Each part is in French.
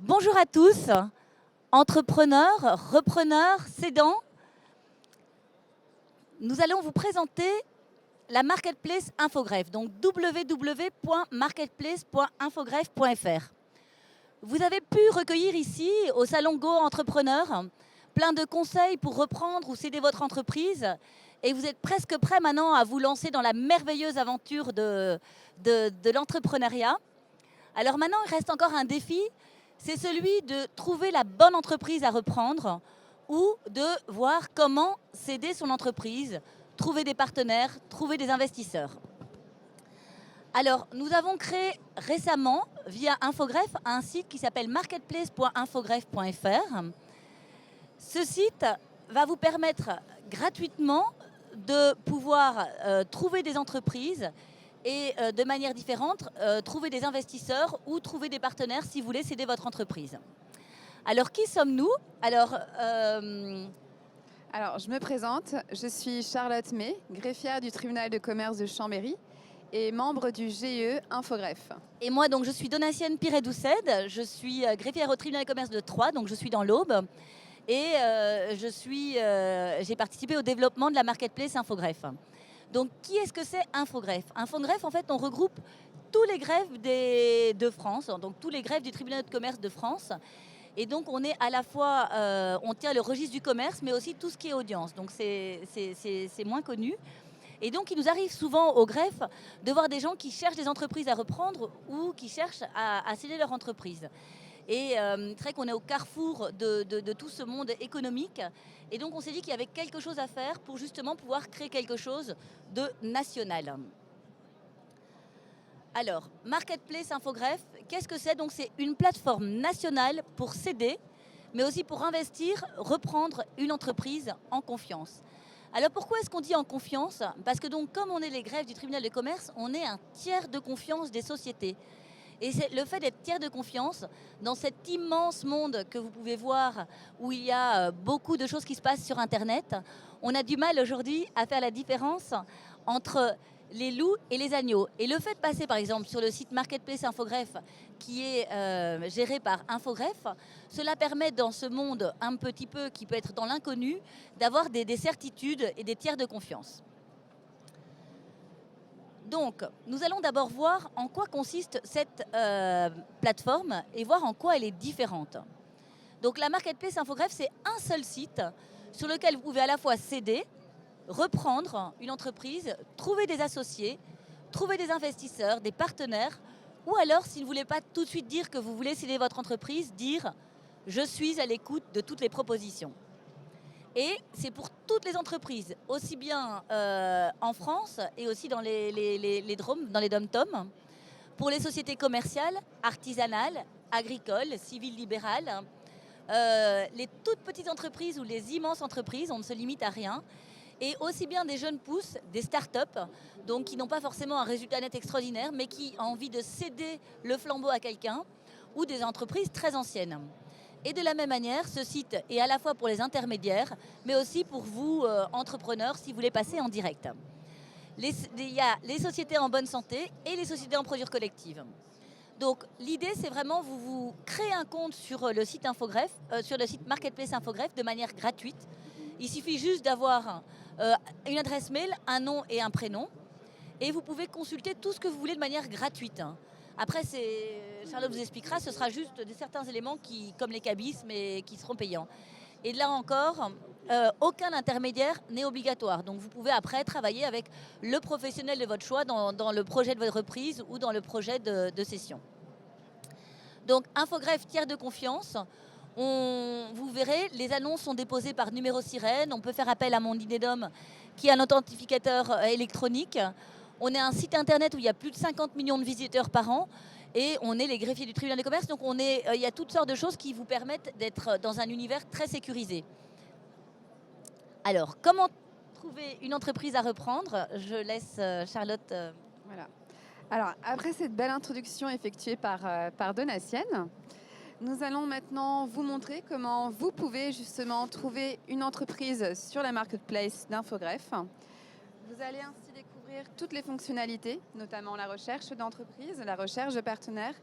Bonjour à tous, entrepreneurs, repreneurs, cédants. Nous allons vous présenter la marketplace Infogreffe, donc www.marketplace.infogreffe.fr. Vous avez pu recueillir ici, au Salon Go Entrepreneur, plein de conseils pour reprendre ou céder votre entreprise. Et vous êtes presque prêts maintenant à vous lancer dans la merveilleuse aventure de l'entrepreneuriat. Alors maintenant, il reste encore un défi, c'est celui de trouver la bonne entreprise à reprendre ou de voir comment céder son entreprise, trouver des partenaires, trouver des investisseurs. Alors, nous avons créé récemment, via Infogreffe, un site qui s'appelle marketplace.infogreffe.fr. Ce site va vous permettre gratuitement de pouvoir trouver des entreprises et de manière différente, trouver des investisseurs ou trouver des partenaires si vous voulez céder votre entreprise. Alors, qui sommes-nous ? Alors, je me présente, je suis Charlotte May, greffière du tribunal de commerce de Chambéry et membre du GIE Infogreffe. Et moi, donc, je suis Donatienne Piret-Doucet, je suis greffière au tribunal de commerce de Troyes, donc je suis dans l'Aube. Et j'ai participé au développement de la marketplace Infogreffe. Donc, qui est-ce que c'est Infogreffe ? Infogreffe, en fait, on regroupe tous les greffes de France, donc tous les greffes du tribunal de commerce de France. Et donc, on est à la fois, on tient le registre du commerce, mais aussi tout ce qui est audience. Donc, c'est moins connu. Et donc, il nous arrive souvent au greffe de voir des gens qui cherchent des entreprises à reprendre ou qui cherchent à céder leur entreprise. Et c'est vrai qu'on est au carrefour de tout ce monde économique. Et donc, on s'est dit qu'il y avait quelque chose à faire pour justement pouvoir créer quelque chose de national. Alors, Marketplace Infogreffe, qu'est-ce que c'est ? Donc, c'est une plateforme nationale pour céder, mais aussi pour investir, reprendre une entreprise en confiance. Alors, pourquoi est-ce qu'on dit en confiance ? Parce que donc, comme on est les greffes du tribunal de commerce, on est un tiers de confiance des sociétés. Et c'est le fait d'être tiers de confiance dans cet immense monde que vous pouvez voir où il y a beaucoup de choses qui se passent sur Internet. On a du mal aujourd'hui à faire la différence entre les loups et les agneaux. Et le fait de passer par exemple sur le site Marketplace Infogreffe qui est géré par Infogreffe, cela permet dans ce monde un petit peu qui peut être dans l'inconnu d'avoir des certitudes et des tiers de confiance. Donc, nous allons d'abord voir en quoi consiste cette plateforme et voir en quoi elle est différente. Donc, la Marketplace Infogreffe, c'est un seul site sur lequel vous pouvez à la fois céder, reprendre une entreprise, trouver des associés, trouver des investisseurs, des partenaires, ou alors, si vous ne voulez pas tout de suite dire que vous voulez céder votre entreprise, dire « je suis à l'écoute de toutes les propositions ». Et c'est pour toutes les entreprises, aussi bien en France et aussi dans les DROM, dans les DOM-TOM, pour les sociétés commerciales, artisanales, agricoles, civiles, libérales, les toutes petites entreprises ou les immenses entreprises, on ne se limite à rien, et aussi bien des jeunes pousses, des start-up, donc qui n'ont pas forcément un résultat net extraordinaire, mais qui ont envie de céder le flambeau à quelqu'un, ou des entreprises très anciennes. Et de la même manière, ce site est à la fois pour les intermédiaires, mais aussi pour vous, entrepreneurs, si vous voulez passer en direct. Il y a les sociétés en bonne santé et les sociétés en procédure collective. Donc l'idée, c'est vraiment, vous créez un compte sur le site Infogreffe, sur le site Marketplace Infogreffe de manière gratuite. Il suffit juste d'avoir une adresse mail, un nom et un prénom. Et vous pouvez consulter tout ce que vous voulez de manière gratuite. Après, Charlotte vous expliquera, ce sera juste certains éléments comme les cabis, mais qui seront payants. Et là encore, aucun intermédiaire n'est obligatoire. Donc vous pouvez après travailler avec le professionnel de votre choix dans le projet de votre reprise ou dans le projet de cession. Donc Infogreffe tiers de confiance. Vous verrez, les annonces sont déposées par numéro sirène. On peut faire appel à mon IDEDOM qui est un authentificateur électronique. On est un site internet où il y a plus de 50 millions de visiteurs par an et on est les greffiers du tribunal de commerce. Donc il y a toutes sortes de choses qui vous permettent d'être dans un univers très sécurisé. Alors, comment trouver une entreprise à reprendre ? Je laisse Charlotte. Voilà. Alors, après cette belle introduction effectuée par Donatienne, nous allons maintenant vous montrer comment vous pouvez justement trouver une entreprise sur la marketplace d'Infogreffe. Vous allez ainsi découvrir toutes les fonctionnalités, notamment la recherche d'entreprise, la recherche de partenaires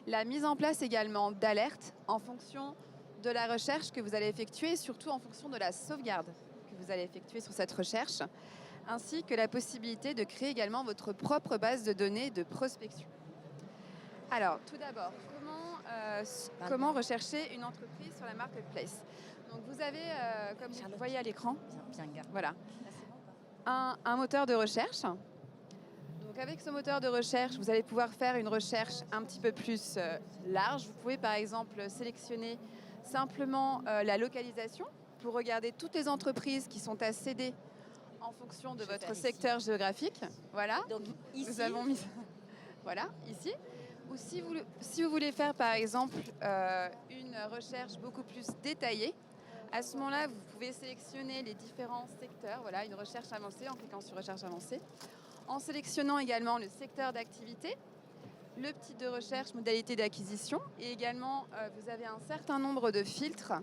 La mise en place également d'alertes en fonction de la recherche que vous allez effectuer et surtout en fonction de la sauvegarde que vous allez effectuer sur cette recherche, ainsi que la possibilité de créer également votre propre base de données de prospection. Alors, tout d'abord, comment rechercher une entreprise sur la marketplace? Donc, vous avez, comme vous le voyez à l'écran, voilà, un moteur de recherche. Donc, avec ce moteur de recherche, vous allez pouvoir faire une recherche un petit peu plus large. Vous pouvez, par exemple, sélectionner simplement la localisation pour regarder toutes les entreprises qui sont à céder en fonction de votre secteur géographique. Voilà. Donc, ici, nous avons mis voilà, ici. Ou si vous voulez faire par exemple une recherche beaucoup plus détaillée, à ce moment-là, vous pouvez sélectionner les différents secteurs. Voilà, une recherche avancée en cliquant sur recherche avancée. En sélectionnant également le secteur d'activité, le type de recherche, modalité d'acquisition. Et également, vous avez un certain nombre de filtres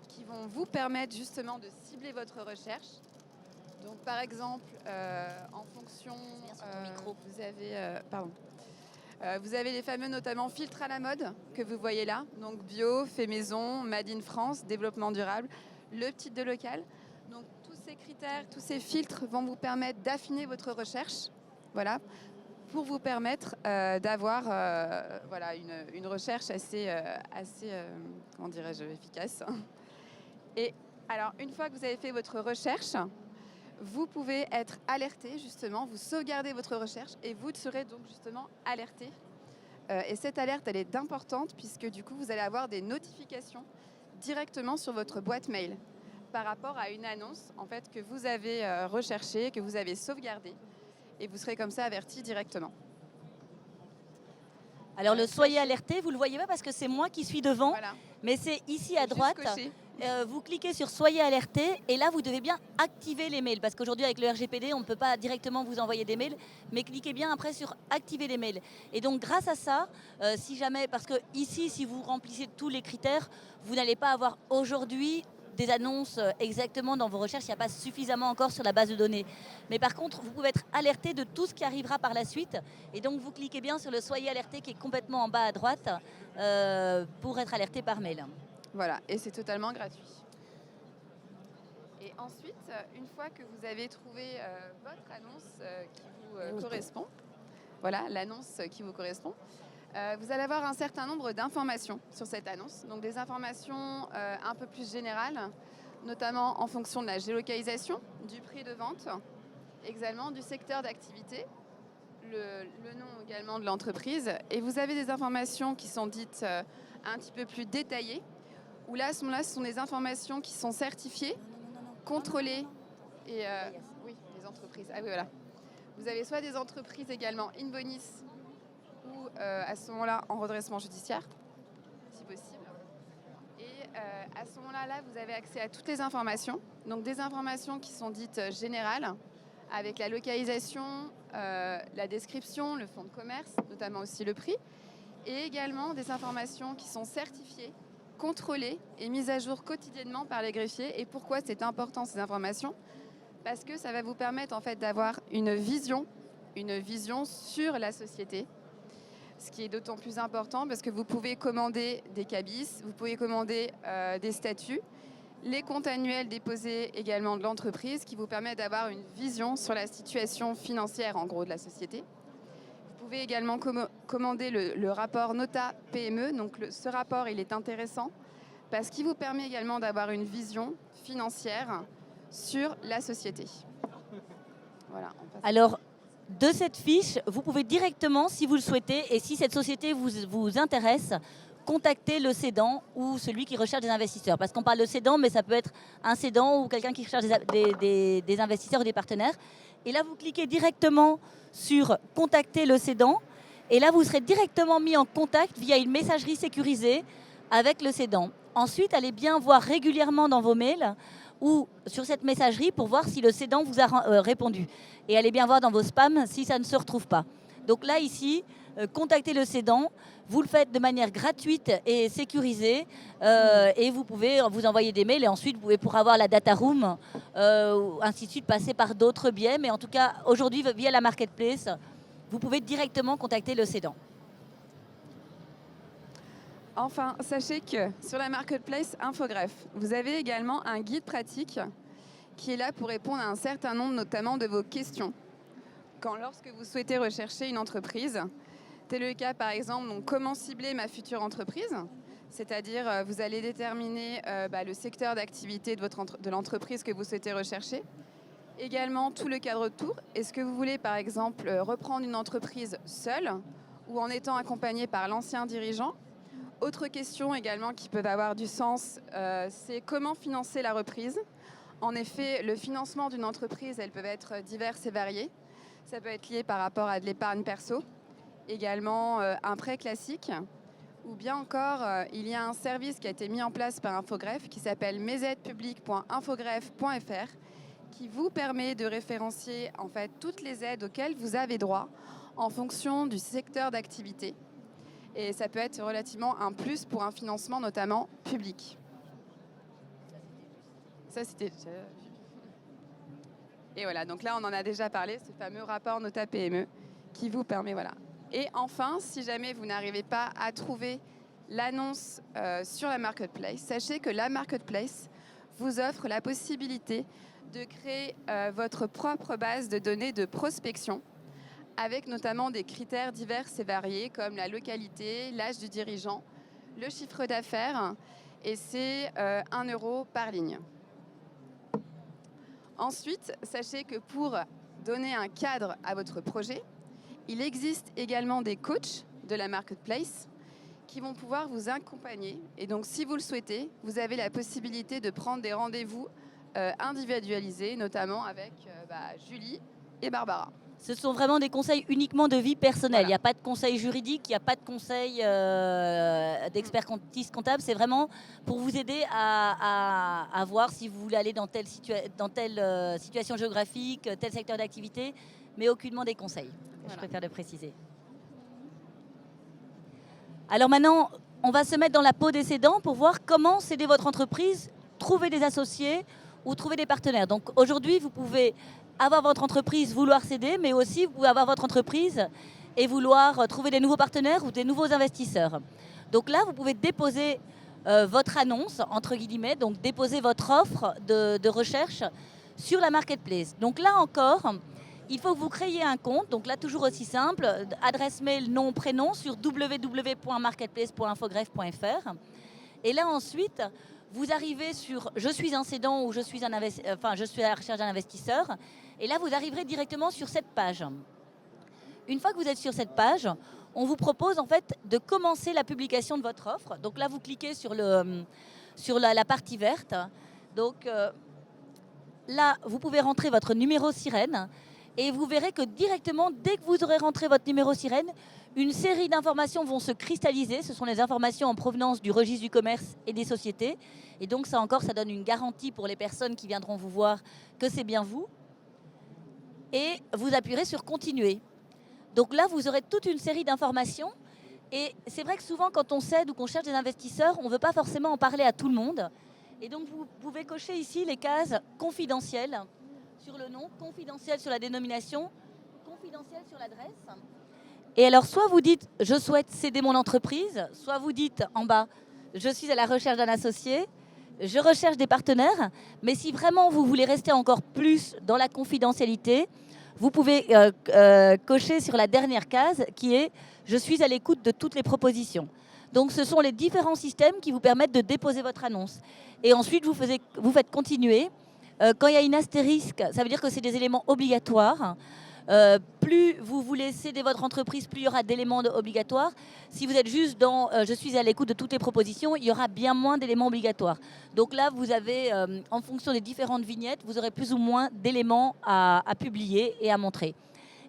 qui vont vous permettre justement de cibler votre recherche. Donc par exemple, en fonction, vous avez les fameux notamment filtres à la mode que vous voyez là, donc bio, fait maison, made in France, développement durable, le type de local. Donc tous ces critères, tous ces filtres vont vous permettre d'affiner votre recherche, voilà, pour vous permettre d'avoir voilà, une recherche assez comment dirais-je, efficace. Et alors une fois que vous avez fait votre recherche, vous pouvez être alerté justement, vous sauvegardez votre recherche et vous serez donc justement alerté. Et cette alerte, elle est importante puisque du coup, vous allez avoir des notifications directement sur votre boîte mail par rapport à une annonce en fait, que vous avez recherchée, que vous avez sauvegardée. Et vous serez comme ça averti directement. Alors le soyez alerté, vous ne le voyez pas parce que c'est moi qui suis devant, Voilà. Mais c'est ici à droite. Vous cliquez sur soyez alerté et là vous devez bien activer les mails parce qu'aujourd'hui avec le RGPD on ne peut pas directement vous envoyer des mails, mais cliquez bien après sur activer les mails. Et donc grâce à ça, si jamais, parce que ici si vous remplissez tous les critères, vous n'allez pas avoir aujourd'hui des annonces exactement dans vos recherches, il n'y a pas suffisamment encore sur la base de données. Mais par contre, vous pouvez être alerté de tout ce qui arrivera par la suite. Et donc, vous cliquez bien sur le soyez alerté qui est complètement en bas à droite pour être alerté par mail. Voilà, et c'est totalement gratuit. Et ensuite, une fois que vous avez trouvé votre annonce qui vous correspond, voilà, l'annonce qui vous correspond, vous allez avoir un certain nombre d'informations sur cette annonce. Donc des informations un peu plus générales, notamment en fonction de la géolocalisation, du prix de vente, également du secteur d'activité, le nom également de l'entreprise. Et vous avez des informations qui sont dites un petit peu plus détaillées, où là, à ce moment-là, ce sont des informations qui sont certifiées, contrôlées. Et oui, les entreprises. Ah oui, voilà. Vous avez soit des entreprises également in bonis, ou à ce moment-là en redressement judiciaire, si possible. Et à ce moment-là, vous avez accès à toutes les informations. Donc des informations qui sont dites générales, avec la localisation, la description, le fonds de commerce, notamment aussi le prix. Et également des informations qui sont certifiées, contrôlées et mises à jour quotidiennement par les greffiers. Et pourquoi c'est important ces informations? Parce que ça va vous permettre en fait d'avoir une vision sur la société. Ce qui est d'autant plus important parce que vous pouvez commander des cabis, vous pouvez commander des statuts, les comptes annuels déposés également de l'entreprise qui vous permettent d'avoir une vision sur la situation financière en gros de la société. Vous pouvez également commander le rapport Nota PME. Donc ce rapport, il est intéressant parce qu'il vous permet également d'avoir une vision financière sur la société. Voilà. Alors, de cette fiche, vous pouvez directement, si vous le souhaitez, et si cette société vous intéresse, contacter le cédant ou celui qui recherche des investisseurs. Parce qu'on parle de cédant, mais ça peut être un cédant ou quelqu'un qui recherche des investisseurs ou des partenaires. Et là, vous cliquez directement sur « Contacter le cédant ». Et là, vous serez directement mis en contact via une messagerie sécurisée avec le cédant. Ensuite, allez bien voir régulièrement dans vos mails ou sur cette messagerie pour voir si le cédant vous a répondu. Et allez bien voir dans vos spams si ça ne se retrouve pas. Donc là, ici, contactez le cédant. Vous le faites de manière gratuite et sécurisée. Et vous pouvez vous envoyer des mails. Et ensuite, vous pouvez, pour avoir la data room, ainsi de suite, passer par d'autres biais. Mais en tout cas, aujourd'hui, via la marketplace, vous pouvez directement contacter le cédant. Enfin, sachez que sur la marketplace Infogreffe, vous avez également un guide pratique qui est là pour répondre à un certain nombre notamment de vos questions. Lorsque vous souhaitez rechercher une entreprise, tel le cas par exemple, donc, comment cibler ma future entreprise, c'est-à-dire vous allez déterminer le secteur d'activité de l'entreprise que vous souhaitez rechercher. Également tout le cadre de tour. Est-ce que vous voulez par exemple reprendre une entreprise seule ou en étant accompagné par l'ancien dirigeant? Autre question également qui peut avoir du sens, c'est comment financer la reprise. En effet, le financement d'une entreprise, elles peuvent être diverses et variées. Ça peut être lié par rapport à de l'épargne perso, également un prêt classique, ou bien encore, il y a un service qui a été mis en place par Infogreffe qui s'appelle mesaides-publiques.infogreffe.fr qui vous permet de référencier en fait toutes les aides auxquelles vous avez droit en fonction du secteur d'activité. Et ça peut être relativement un plus pour un financement notamment public. Ça, c'était... Et voilà, donc là, on en a déjà parlé, ce fameux rapport Nota PME qui vous permet, voilà. Et enfin, si jamais vous n'arrivez pas à trouver l'annonce sur la marketplace, sachez que la marketplace vous offre la possibilité de créer votre propre base de données de prospection avec notamment des critères divers et variés comme la localité, l'âge du dirigeant, le chiffre d'affaires et c'est 1 € par ligne. Ensuite, sachez que pour donner un cadre à votre projet, il existe également des coachs de la marketplace qui vont pouvoir vous accompagner. Et donc, si vous le souhaitez, vous avez la possibilité de prendre des rendez-vous individualisés, notamment avec Julie et Barbara. Ce sont vraiment des conseils uniquement de vie personnelle. Voilà. Il n'y a pas de conseil juridique, il n'y a pas de conseil d'expert comptable. C'est vraiment pour vous aider à voir si vous voulez aller dans telle situation géographique, tel secteur d'activité, mais aucunement des conseils. Voilà. Je préfère le préciser. Alors maintenant, on va se mettre dans la peau des cédants pour voir comment céder votre entreprise, trouver des associés ou trouver des partenaires. Donc aujourd'hui, vous pouvez avoir votre entreprise, vouloir céder, mais aussi vous pouvez avoir votre entreprise et vouloir trouver des nouveaux partenaires ou des nouveaux investisseurs. Donc là, vous pouvez déposer votre annonce, entre guillemets, donc déposer votre offre de recherche sur la marketplace. Donc là encore, il faut que vous créiez un compte, donc là toujours aussi simple, adresse mail, nom, prénom sur www.marketplace.infogreffe.fr. Et là ensuite, vous arrivez sur « Je suis un cédant » ou « Je suis à la recherche d'un investisseur ». Et là, vous arriverez directement sur cette page. Une fois que vous êtes sur cette page, on vous propose en fait de commencer la publication de votre offre. Donc là, vous cliquez sur la partie verte. Donc là, vous pouvez rentrer votre numéro sirène et vous verrez que directement, dès que vous aurez rentré votre numéro sirène, une série d'informations vont se cristalliser. Ce sont les informations en provenance du registre du commerce et des sociétés. Et donc ça encore, ça donne une garantie pour les personnes qui viendront vous voir que c'est bien vous. Et vous appuierez sur « Continuer ». Donc là, vous aurez toute une série d'informations. Et c'est vrai que souvent, quand on cède ou qu'on cherche des investisseurs, on ne veut pas forcément en parler à tout le monde. Et donc, vous pouvez cocher ici les cases « Confidentiel » sur le nom, « Confidentiel » sur la dénomination, « Confidentiel » sur l'adresse. Et alors, soit vous dites « Je souhaite céder mon entreprise », soit vous dites en bas « Je suis à la recherche d'un associé ». Je recherche des partenaires, mais si vraiment vous voulez rester encore plus dans la confidentialité, vous pouvez cocher sur la dernière case qui est « Je suis à l'écoute de toutes les propositions ». Donc ce sont les différents systèmes qui vous permettent de déposer votre annonce. Et ensuite, vous faites continuer. Quand il y a une astérisque, ça veut dire que c'est des éléments obligatoires. Plus vous voulez céder votre entreprise, plus il y aura d'éléments obligatoires. Si vous êtes juste dans « je suis à l'écoute de toutes les propositions », il y aura bien moins d'éléments obligatoires. Donc là, vous avez, en fonction des différentes vignettes, vous aurez plus ou moins d'éléments à publier et à montrer.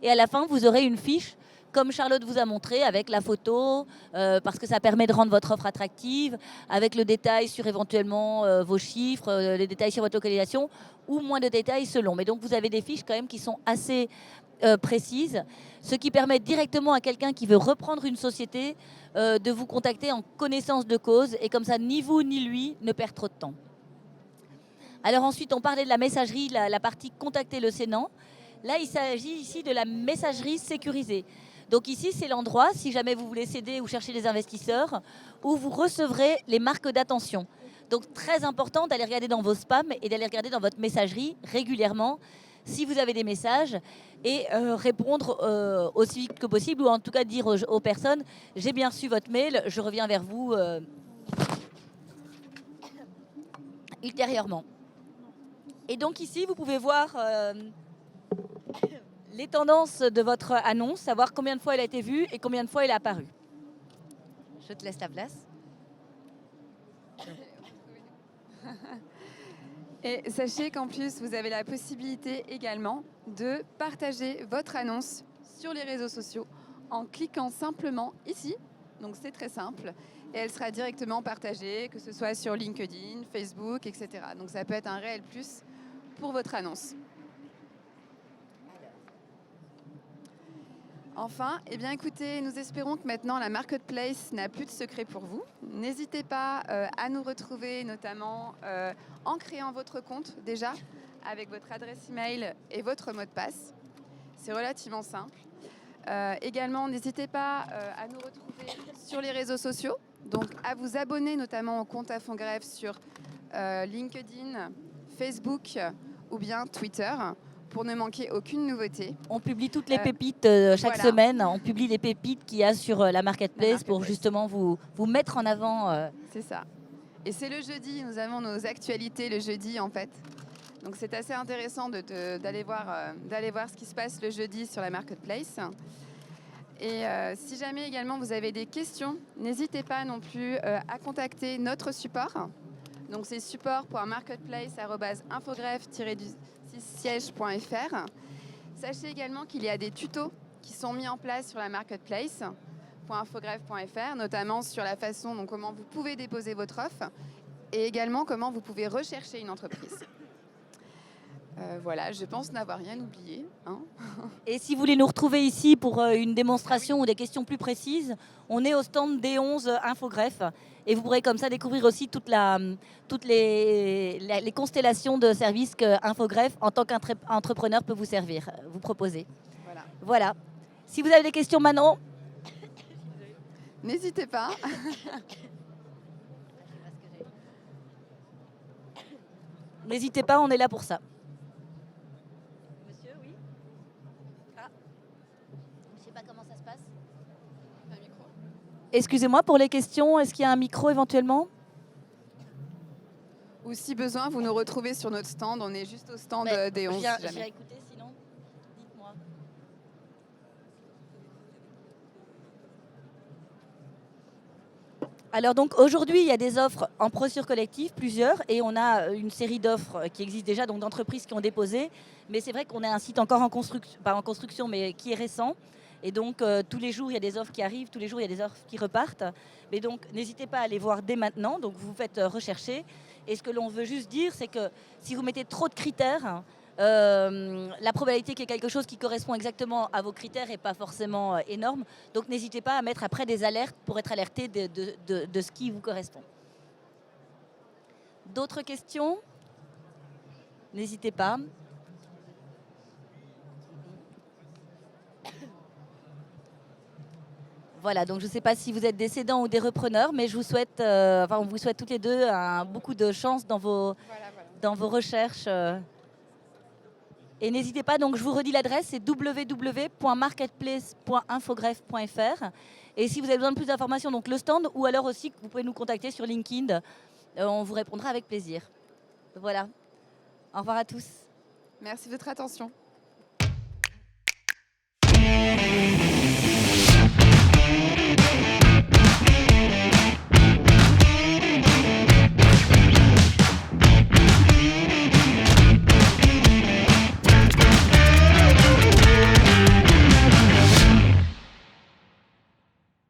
Et à la fin, vous aurez une fiche, comme Charlotte vous a montré, avec la photo, parce que ça permet de rendre votre offre attractive, avec le détail sur éventuellement vos chiffres, les détails sur votre localisation, ou moins de détails selon. Mais donc, vous avez des fiches quand même qui sont assez précises, ce qui permet directement à quelqu'un qui veut reprendre une société de vous contacter en connaissance de cause, et comme ça, ni vous ni lui ne perd trop de temps. Alors ensuite, on parlait de la messagerie, la partie « Contacter le cédant ». Là, il s'agit ici de la messagerie sécurisée. Donc ici, c'est l'endroit, si jamais vous voulez céder ou chercher des investisseurs, où vous recevrez les marques d'attention. Donc très important d'aller regarder dans vos spams et d'aller regarder dans votre messagerie régulièrement si vous avez des messages et répondre aussi vite que possible ou en tout cas dire aux personnes « j'ai bien reçu votre mail, je reviens vers vous ultérieurement ». Et donc ici, vous pouvez voir les tendances de votre annonce, savoir combien de fois elle a été vue et combien de fois elle est apparue. Je te laisse la place. Et sachez qu'en plus, vous avez la possibilité également de partager votre annonce sur les réseaux sociaux en cliquant simplement ici. Donc c'est très simple. Et elle sera directement partagée, que ce soit sur LinkedIn, Facebook, etc. Donc ça peut être un réel plus pour votre annonce. Enfin, eh bien écoutez, nous espérons que maintenant la marketplace n'a plus de secret pour vous. N'hésitez pas à nous retrouver, notamment en créant votre compte déjà, avec votre adresse email et votre mot de passe. C'est relativement simple. Également, n'hésitez pas à nous retrouver sur les réseaux sociaux, donc à vous abonner notamment au compte Infogreffe sur LinkedIn, Facebook ou bien Twitter, pour ne manquer aucune nouveauté. On publie toutes les pépites chaque voilà. semaine. On publie les pépites qu'il y a sur la marketplace pour justement vous mettre en avant. C'est ça. Et c'est le jeudi, nous avons nos actualités le jeudi en fait. Donc c'est assez intéressant d'aller voir ce qui se passe le jeudi sur la marketplace. Et si jamais également vous avez des questions, n'hésitez pas non plus à contacter notre support. Donc c'est support.marketplace@infogreffe-siège.fr. Sachez également qu'il y a des tutos qui sont mis en place sur la marketplace.infogreffe.fr, notamment sur la façon dont comment vous pouvez déposer votre offre et également comment vous pouvez rechercher une entreprise. Voilà, je pense n'avoir rien oublié. Hein. Et si vous voulez nous retrouver ici pour une démonstration ou des questions plus précises, on est au stand D11 Infogreffe et vous pourrez comme ça découvrir aussi toutes les constellations de services que Infogreffe, en tant qu'entrepreneur, peut vous servir, vous proposer. Voilà. Si vous avez des questions maintenant, n'hésitez pas. N'hésitez pas, on est là pour ça. Monsieur, oui. Ah. Je ne sais pas comment ça se passe. Un micro. Excusez-moi pour les questions, est-ce qu'il y a un micro éventuellement? Ou si besoin, vous nous retrouvez sur notre stand. On est juste au stand des 11. Je viens écouter, sinon, dites-moi. Alors donc aujourd'hui, il y a des offres en procédure collective, plusieurs, et on a une série d'offres qui existent déjà, donc d'entreprises qui ont déposé. Mais c'est vrai qu'on a un site encore en construction, pas en construction, mais qui est récent. Et donc tous les jours, il y a des offres qui arrivent, tous les jours, il y a des offres qui repartent. Mais donc n'hésitez pas à les voir dès maintenant. Donc vous faites rechercher. Et ce que l'on veut juste dire, c'est que si vous mettez trop de critères, la probabilité qu'il y ait quelque chose qui correspond exactement à vos critères n'est pas forcément énorme. Donc n'hésitez pas à mettre après des alertes pour être alerté de ce qui vous correspond. D'autres questions? N'hésitez pas. Voilà, donc je ne sais pas si vous êtes des cédants ou des repreneurs, mais je vous souhaite, on vous souhaite toutes les deux beaucoup de chance dans vos recherches. Et n'hésitez pas, donc je vous redis l'adresse, c'est www.marketplace.infogreffe.fr. Et si vous avez besoin de plus d'informations, donc le stand, ou alors aussi vous pouvez nous contacter sur LinkedIn, on vous répondra avec plaisir. Voilà. Au revoir à tous. Merci de votre attention.